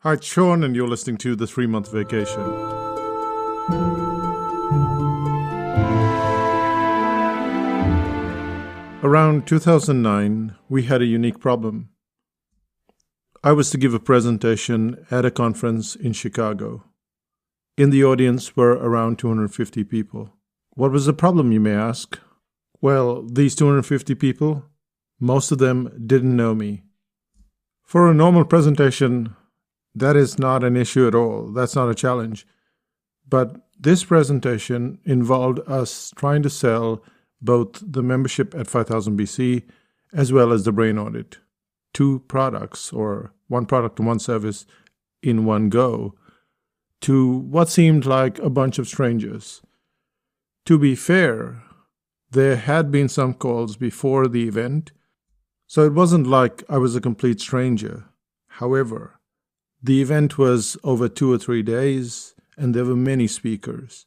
Hi, it's Sean, and you're listening to The 3-Month Vacation. Around 2009, we had a unique problem. I was to give a presentation at a conference in Chicago. In the audience were around 250 people. What was the problem, you may ask? Well, these 250 people, most of them didn't know me. For a normal presentation, that is not an issue at all. That's not a challenge. But this presentation involved us trying to sell both the membership at 5000 BC as well as the brain audit. 2 products, or 1 product and 1 service in one go, to what seemed like a bunch of strangers. To be fair, there had been some calls before the event, so it wasn't like I was a complete stranger. However, the event was over 2 or 3 days, and there were many speakers.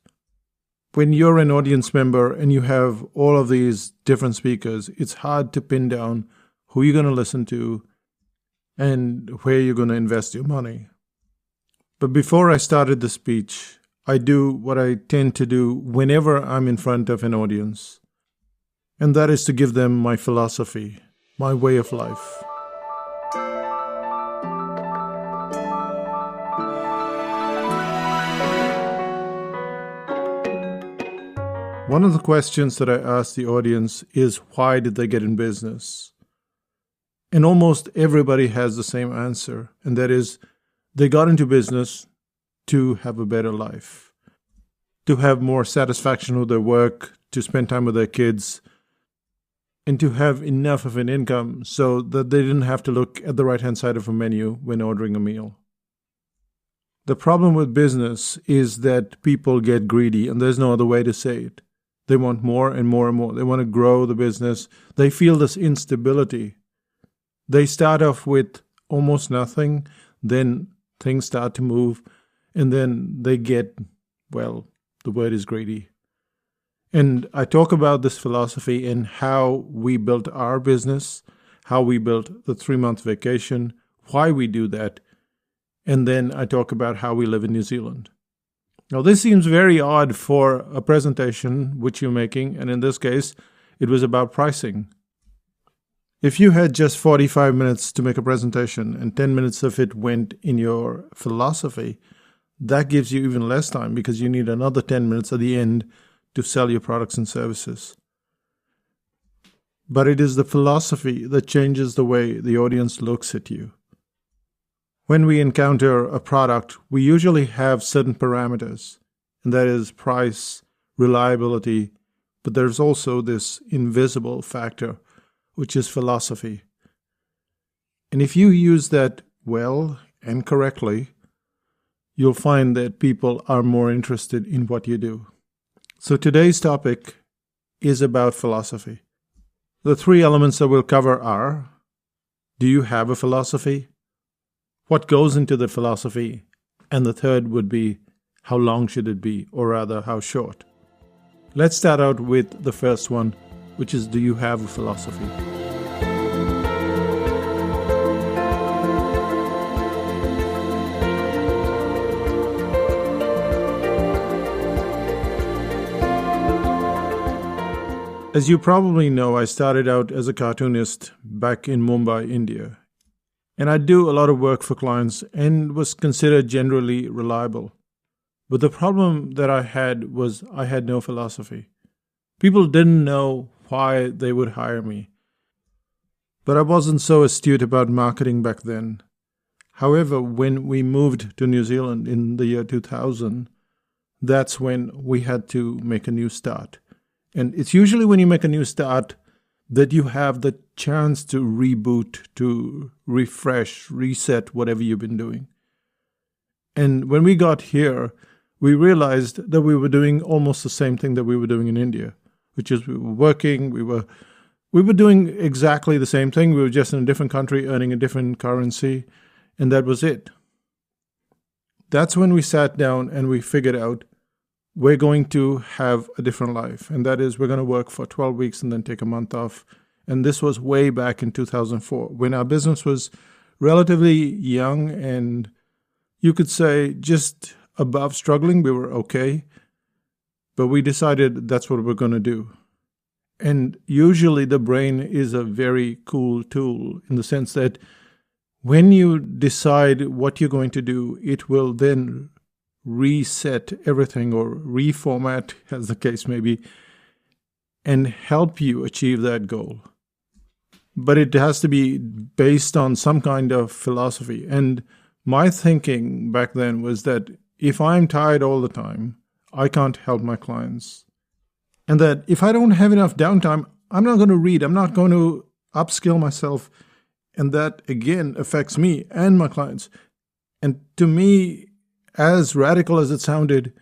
When you're an audience member and you have all of these different speakers, it's hard to pin down who you're going to listen to and where you're going to invest your money. But before I started the speech, I do what I tend to do whenever I'm in front of an audience, and that is to give them my philosophy, my way of life. One of the questions that I ask the audience is, why did they get in business? And almost everybody has the same answer, and that is, they got into business to have a better life, to have more satisfaction with their work, to spend time with their kids, and to have enough of an income so that they didn't have to look at the right-hand side of a menu when ordering a meal. The problem with business is that people get greedy, and there's no other way to say it. They want more and more and more. They want to grow the business. They feel this instability. They start off with almost nothing, then things start to move, and then they get, well, the word is greedy. And I talk about this philosophy and how we built our business, how we built the 3-month vacation, why we do that, and then I talk about how we live in New Zealand. Now, this seems very odd for a presentation which you're making, and in this case, it was about pricing. If you had just 45 minutes to make a presentation and 10 minutes of it went in your philosophy, that gives you even less time because you need another 10 minutes at the end to sell your products and services. But it is the philosophy that changes the way the audience looks at you. When we encounter a product, we usually have certain parameters, and that is price, reliability, but there's also this invisible factor, which is philosophy. And if you use that well and correctly, you'll find that people are more interested in what you do. So today's topic is about philosophy. The 3 elements that we'll cover are: do you have a philosophy? What goes into the philosophy? And the third would be, how long should it be, or rather, how short? Let's start out with the first one, which is, do you have a philosophy? As you probably know, I started out as a cartoonist back in Mumbai, India. And I do a lot of work for clients and was considered generally reliable. But the problem that I had was I had no philosophy. People didn't know why they would hire me. But I wasn't so astute about marketing back then. However, when we moved to New Zealand in the year 2000, that's when we had to make a new start. And it's usually when you make a new start that you have the chance to reboot, to refresh, reset whatever you've been doing. And when we got here, we realized that we were doing almost the same thing that we were doing in India, which is we were working, we were doing exactly the same thing. We were just in a different country, earning a different currency, and that was it. That's when we sat down and we figured out we're going to have a different life. And that is, we're going to work for 12 weeks and then take a month off. And this was way back in 2004, when our business was relatively young and You could say just above struggling, we were okay, but we decided that's what we're going to do. And usually the brain is a very cool tool in the sense that when you decide what you're going to do, it will then reset everything or reformat, as the case may be, and help you achieve that goal. But it has to be based on some kind of philosophy. And my thinking back then was that if I'm tired all the time, I can't help my clients. And that if I don't have enough downtime, I'm not going to read. I'm not going to upskill myself. And that, again, affects me and my clients. And to me, as radical as it sounded,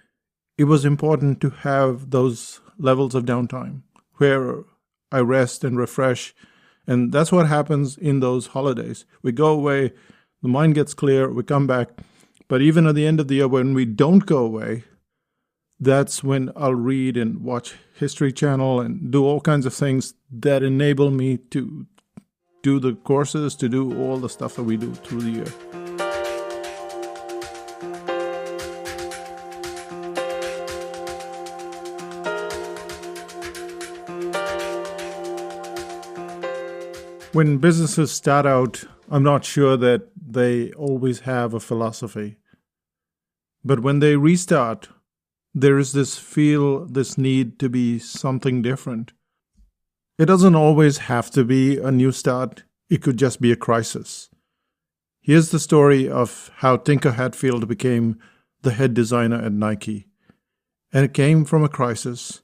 it was important to have those levels of downtime where I rest and refresh. And that's what happens in those holidays. We go away, the mind gets clear, we come back. But even at the end of the year, when we don't go away, that's when I'll read and watch History Channel and do all kinds of things that enable me to do the courses, to do all the stuff that we do through the year. When businesses start out, I'm not sure that they always have a philosophy. But when they restart, there is this need to be something different. It doesn't always have to be a new start. It could just be a crisis. Here's the story of how Tinker Hatfield became the head designer at Nike. And it came from a crisis,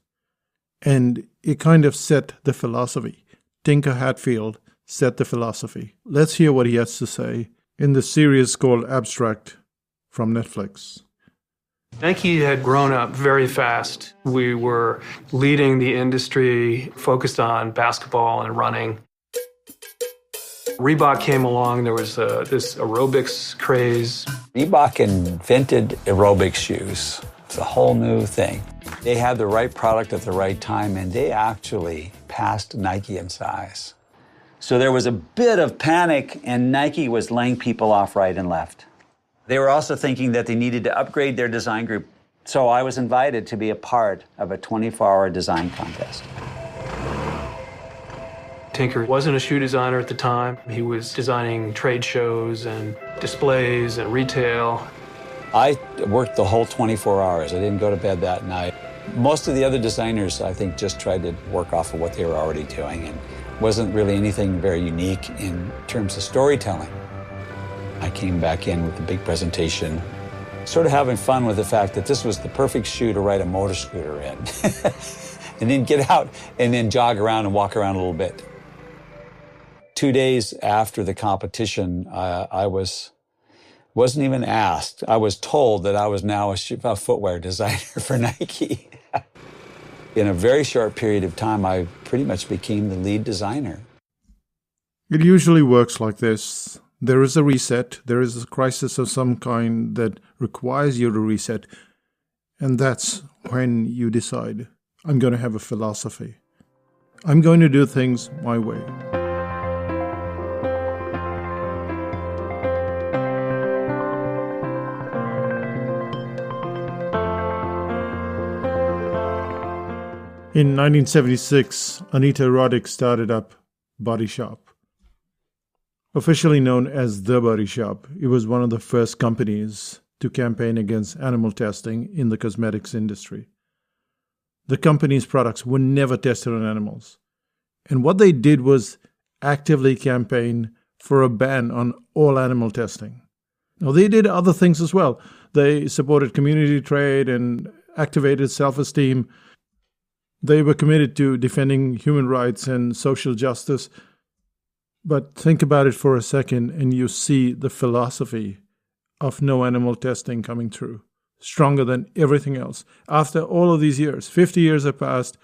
and it kind of set the philosophy. Tinker Hatfield set the philosophy. Let's hear what he has to say in the series called Abstract from Netflix. Nike had grown up very fast. We were leading the industry, focused on basketball and running. Reebok came along. There was this aerobics craze. Reebok invented aerobics shoes. It's a whole new thing. They had the right product at the right time, and they actually passed Nike in size. So there was a bit of panic, and Nike was laying people off right and left. They were also thinking that they needed to upgrade their design group. So I was invited to be a part of a 24-hour design contest. Tinker wasn't a shoe designer at the time. He was designing trade shows and displays and retail. I worked the whole 24 hours. I didn't go to bed that night. Most of the other designers, I think, just tried to work off of what they were already doing, and wasn't really anything very unique in terms of storytelling. I came back in with a big presentation, sort of having fun with the fact that this was the perfect shoe to ride a motor scooter in. And then get out and then jog around and walk around a little bit. 2 days after the competition, I wasn't even asked. I was told that I was now a footwear designer for Nike. In a very short period of time, I pretty much became the lead designer. It usually works like this. There is a reset. There is a crisis of some kind that requires you to reset. And that's when you decide, I'm going to have a philosophy. I'm going to do things my way. In 1976, Anita Roddick started up Body Shop. Officially known as The Body Shop, it was one of the first companies to campaign against animal testing in the cosmetics industry. The company's products were never tested on animals. And what they did was actively campaign for a ban on all animal testing. Now, they did other things as well. They supported community trade and activated self-esteem. They were committed to defending human rights and social justice. But think about it for a second and you see the philosophy of no animal testing coming through, stronger than everything else. After all of these years, 50 years have passed,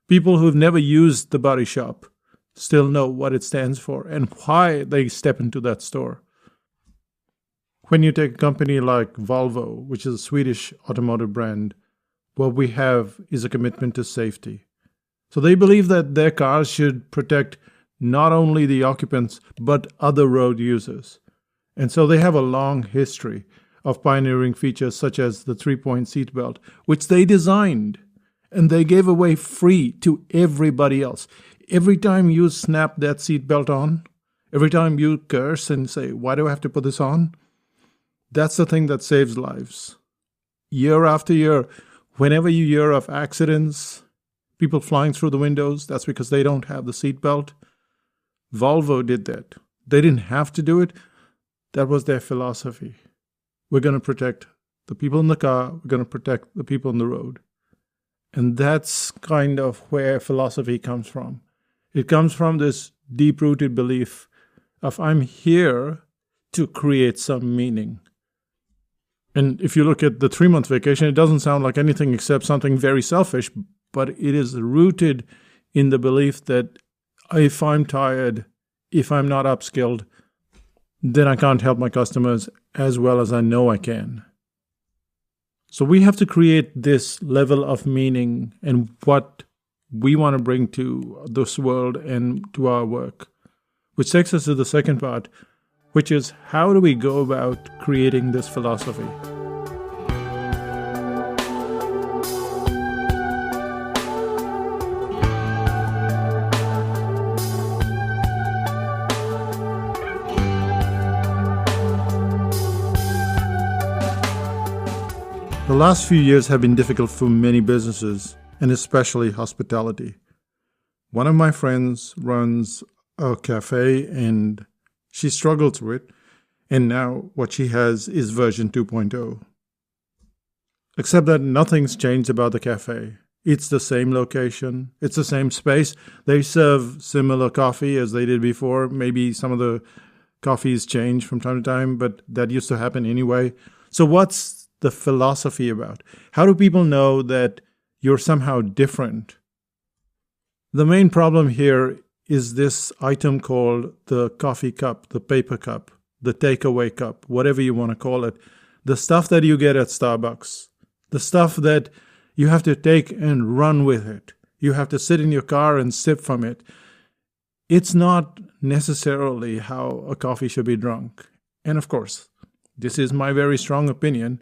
people who've never used the Body Shop still know what it stands for and why they step into that store. When you take a company like Volvo, which is a Swedish automotive brand, what we have is a commitment to safety. So they believe that their cars should protect not only the occupants, but other road users. And so they have a long history of pioneering features such as the 3-point seatbelt, which they designed and they gave away free to everybody else. Every time you snap that seatbelt on, every time you curse and say, why do I have to put this on? That's the thing that saves lives. Year after year, whenever you hear of accidents, people flying through the windows, that's because they don't have the seatbelt. Volvo did that. They didn't have to do it. That was their philosophy. We're going to protect the people in the car. We're going to protect the people on the road. And that's kind of where philosophy comes from. It comes from this deep-rooted belief of I'm here to create some meaning. And if you look at the 3-month vacation, it doesn't sound like anything except something very selfish, but it is rooted in the belief that if I'm tired, if I'm not upskilled, then I can't help my customers as well as I know I can. So we have to create this level of meaning and what we want to bring to this world and to our work, which takes us to the second part, which is how do we go about creating this philosophy? The last few years have been difficult for many businesses, and especially hospitality. One of my friends runs a cafe, and she struggled through it, and now what she has is version 2.0. Except that nothing's changed about the cafe. It's the same location, it's the same space. They serve similar coffee as they did before. Maybe some of the coffees change from time to time, but that used to happen anyway. So what's the philosophy about? How do people know that you're somehow different? The main problem here is this item called the coffee cup, the paper cup, the takeaway cup, whatever you want to call it. The stuff that you get at Starbucks, the stuff that you have to take and run with it. You have to sit in your car and sip from it. It's not necessarily how a coffee should be drunk. And of course, this is my very strong opinion,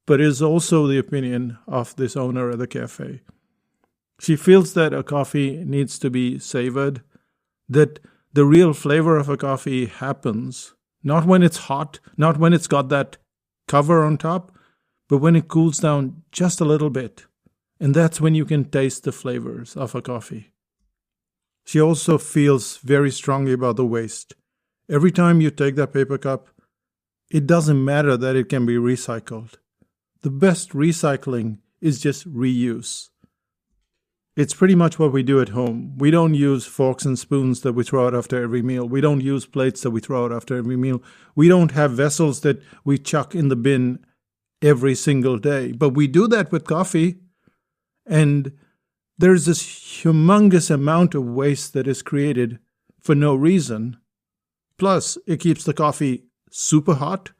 but is also the opinion of this owner of the cafe. She feels that a coffee needs to be savored, that the real flavor of a coffee happens, not when it's hot, not when it's got that cover on top, but when it cools down just a little bit. And that's when you can taste the flavors of a coffee. She also feels very strongly about the waste. Every time you take that paper cup, it doesn't matter that it can be recycled. The best recycling is just reuse. It's pretty much what we do at home. We don't use forks and spoons that we throw out after every meal. We don't use plates that we throw out after every meal. We don't have vessels that we chuck in the bin every single day. But we do that with coffee. And there's this humongous amount of waste that is created for no reason. Plus, it keeps the coffee super hot,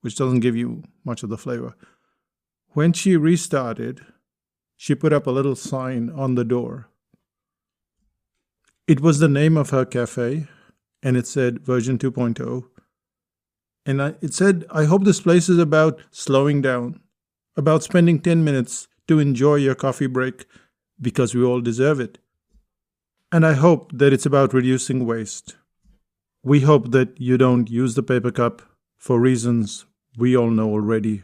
which doesn't give you much of the flavor. When she restarted, she put up a little sign on the door. It was the name of her cafe, and it said version 2.0. And it said, I hope this place is about slowing down, about spending 10 minutes to enjoy your coffee break, because we all deserve it. And I hope that it's about reducing waste. We hope that you don't use the paper cup for reasons we all know already.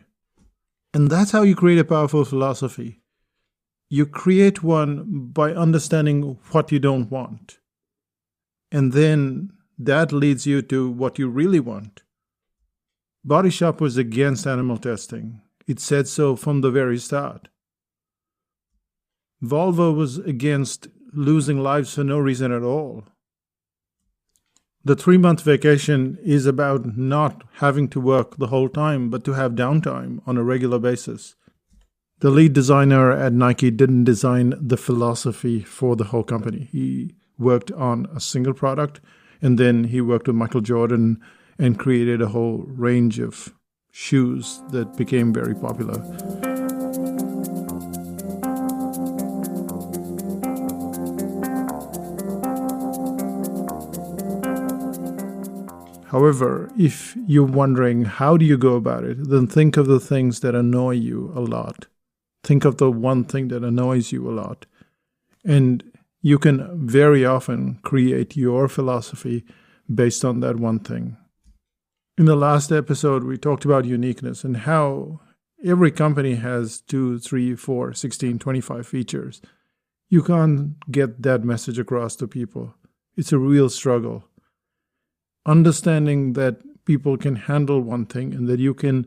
And that's how you create a powerful philosophy. You create one by understanding what you don't want. And then that leads you to what you really want. Body Shop was against animal testing. It said so from the very start. Volvo was against losing lives for no reason at all. The 3-month vacation is about not having to work the whole time, but to have downtime on a regular basis. The lead designer at Nike didn't design the philosophy for the whole company. He worked on a single product, and then he worked with Michael Jordan and created a whole range of shoes that became very popular. However, if you're wondering how do you go about it, then think of the things that annoy you a lot. Think of the one thing that annoys you a lot. And you can very often create your philosophy based on that one thing. In the last episode, we talked about uniqueness and how every company has 2, 3, 4, 16, 25 features. You can't get that message across to people. It's a real struggle. Understanding that people can handle one thing and that you can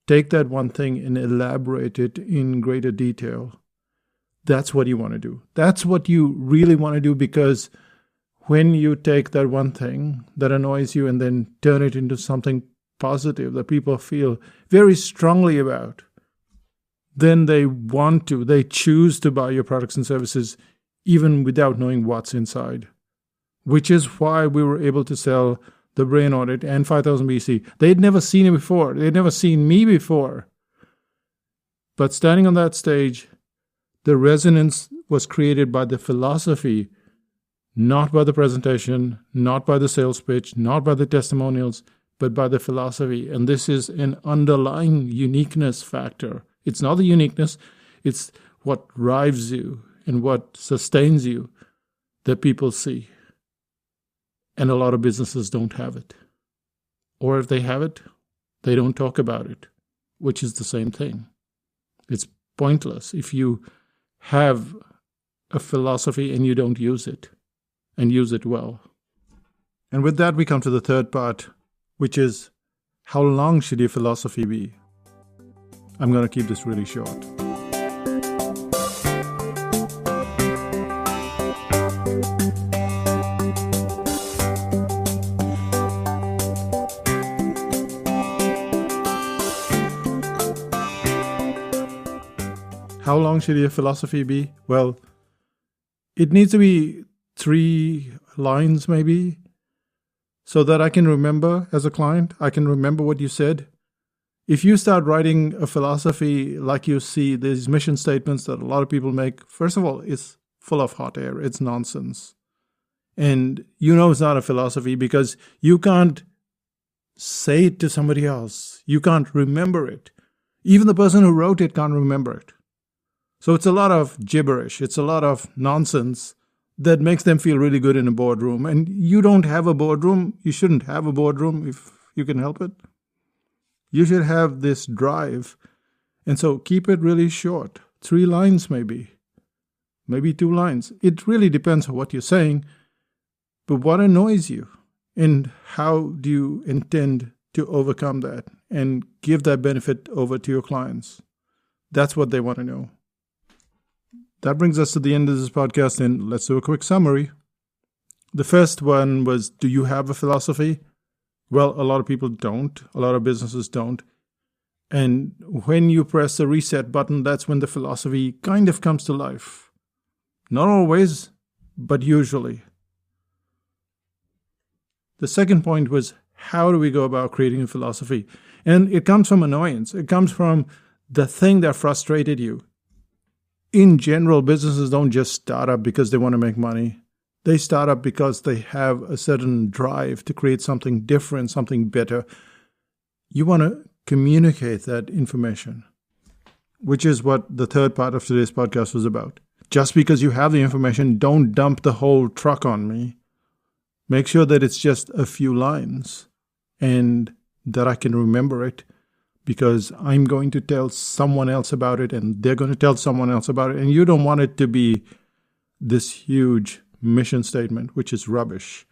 take that one thing and elaborate it in greater detail. That's what you want to do. That's what you really want to do, because when you take that one thing that annoys you and then turn it into something positive that people feel very strongly about, then they choose to buy your products and services even without knowing what's inside. Which is why we were able to sell the Brain Audit and 5000 BC. They'd never seen it before. They'd never seen me before. But standing on that stage, the resonance was created by the philosophy, not by the presentation, not by the sales pitch, not by the testimonials, but by the philosophy. And this is an underlying uniqueness factor. It's not the uniqueness, it's what drives you and what sustains you that people see. And a lot of businesses don't have it. Or if they have it, they don't talk about it, which is the same thing. It's pointless if you have a philosophy and you don't use it, and use it well. And with that, we come to the third part, which is, how long should your philosophy be? I'm going to keep this really short. How long should your philosophy be? Well, it needs to be 3 lines maybe, so that I can remember as a client. I can remember what you said. If you start writing a philosophy like you see these mission statements that a lot of people make, first of all, it's full of hot air. It's nonsense. And you know it's not a philosophy because you can't say it to somebody else. You can't remember it. Even the person who wrote it can't remember it. So it's a lot of gibberish. It's a lot of nonsense that makes them feel really good in a boardroom. And you don't have a boardroom. You shouldn't have a boardroom if you can help it. You should have this drive. And so keep it really short. 3 lines maybe 2 lines. It really depends on what you're saying. But what annoys you? And how do you intend to overcome that and give that benefit over to your clients? That's what they want to know. That brings us to the end of this podcast, and let's do a quick summary. The first one was, do you have a philosophy? Well, a lot of people don't. A lot of businesses don't. And when you press the reset button, that's when the philosophy kind of comes to life. Not always, but usually. The second point was, how do we go about creating a philosophy? And it comes from annoyance. It comes from the thing that frustrated you. In general, businesses don't just start up because they want to make money. They start up because they have a certain drive to create something different, something better. You want to communicate that information, which is what the third part of today's podcast was about. Just because you have the information, don't dump the whole truck on me. Make sure that it's just a few lines and that I can remember it, because I'm going to tell someone else about it and they're going to tell someone else about it. And you don't want it to be this huge mission statement, which is rubbish.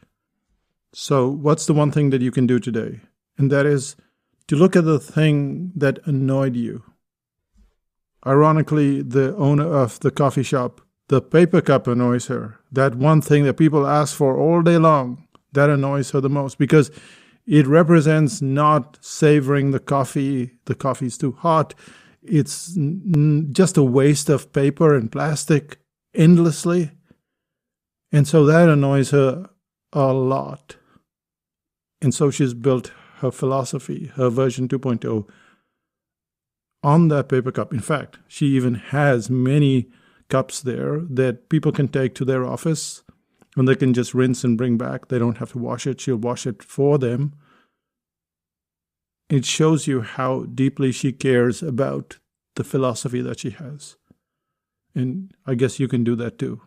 So what's the one thing that you can do today? And that is to look at the thing that annoyed you. Ironically, the owner of the coffee shop, the paper cup annoys her. That one thing that people ask for all day long, that annoys her the most, because it represents not savoring the coffee. The coffee's too hot. It's just a waste of paper and plastic endlessly. And so that annoys her a lot. And so she's built her philosophy, her version 2.0, on that paper cup. In fact, she even has many cups there that people can take to their office when they can just rinse and bring back. They don't have to wash it. She'll wash it for them. It shows you how deeply she cares about the philosophy that she has. And I guess you can do that too.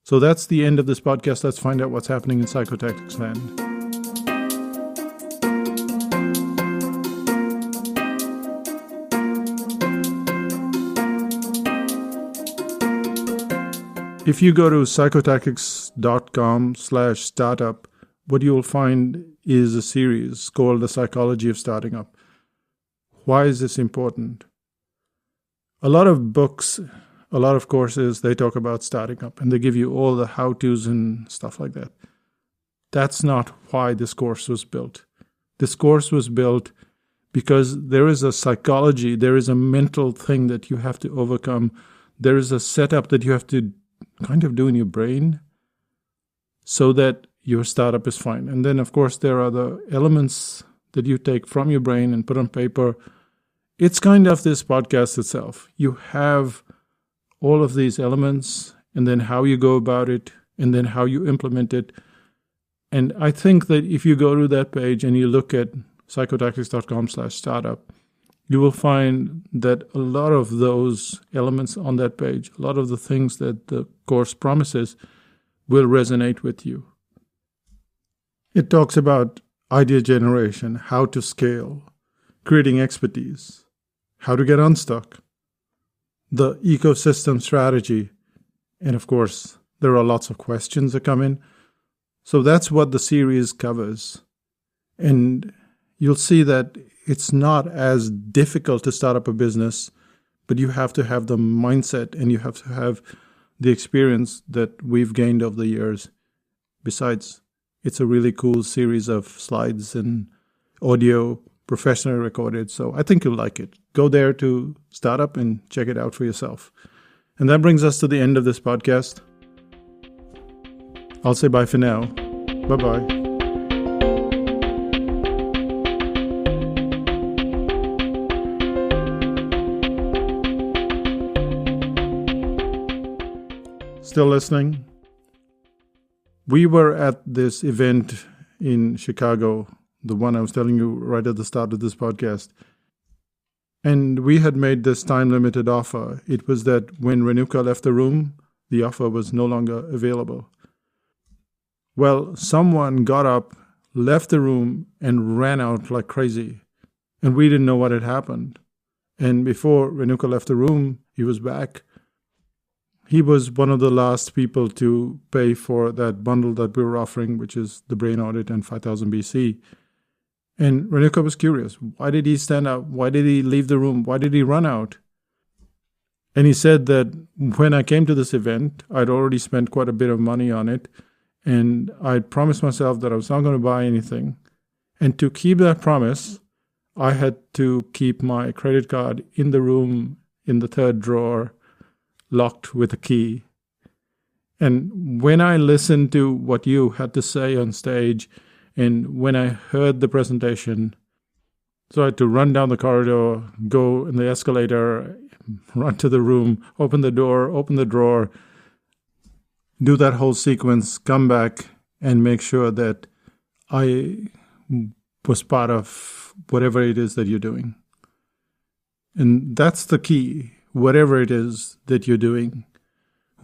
So that's the end of this podcast. Let's find out what's happening in Psychotactics land. If you go to psychotactics.com/startup, what you will find is a series called The Psychology of Starting Up. Why is this important? A lot of books, a lot of courses, they talk about starting up and they give you all the how-tos and stuff like that. That's not why this course was built. This course was built because there is a psychology, there is a mental thing that you have to overcome. There is a setup that you have to kind of do in your brain so that your startup is fine. And then, of course, there are the elements that you take from your brain and put on paper. It's kind of this podcast itself. You have all of these elements, and then how you go about it, and then how you implement it. And I think that if you go to that page and you look at psychotactics.com/startup, you will find that a lot of those elements on that page, a lot of the things that the course promises, will resonate with you. It talks about idea generation, how to scale, creating expertise, how to get unstuck, the ecosystem strategy, and of course, there are lots of questions that come in. So that's what the series covers. And you'll see that it's not as difficult to start up a business, but you have to have the mindset and you have to have the experience that we've gained over the years. Besides, it's a really cool series of slides and audio, professionally recorded, so I think you'll like it. Go there to Startup and check it out for yourself. And that brings us to the end of this podcast. I'll say bye for now. Bye-bye. Still listening? We were at this event in Chicago, the one I was telling you right at the start of this podcast. And we had made this time-limited offer. It was that when Renuka left the room, the offer was no longer available. Well, someone got up, left the room, and ran out like crazy. And we didn't know what had happened. And before Renuka left the room, he was back. He was one of the last people to pay for that bundle that we were offering, which is the Brain Audit and 5000 BC. And Renuka was curious. Why did he stand up? Why did he leave the room? Why did he run out? And he said that when I came to this event, I'd already spent quite a bit of money on it. And I'd promised myself that I was not going to buy anything. And to keep that promise, I had to keep my credit card in the room in the third drawer, locked with a key. And when I listened to what you had to say on stage, and when I heard the presentation, so I had to run down the corridor, go in the escalator, run to the room, open the door, open the drawer, do that whole sequence, come back, and make sure that I was part of whatever it is that you're doing. And that's the key. Whatever it is that you're doing,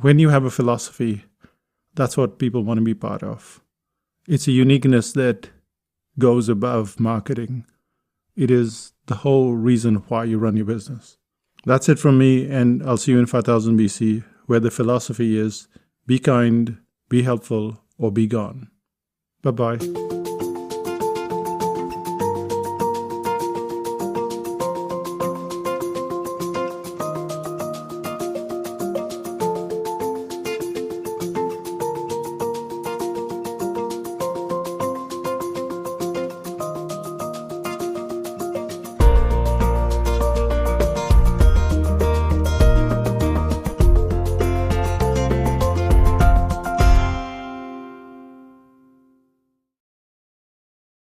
when you have a philosophy, that's what people want to be part of. It's a uniqueness that goes above marketing. It is the whole reason why you run your business. That's it from me, and I'll see you in 5000 BC, where the philosophy is be kind, be helpful, or be gone. Bye-bye.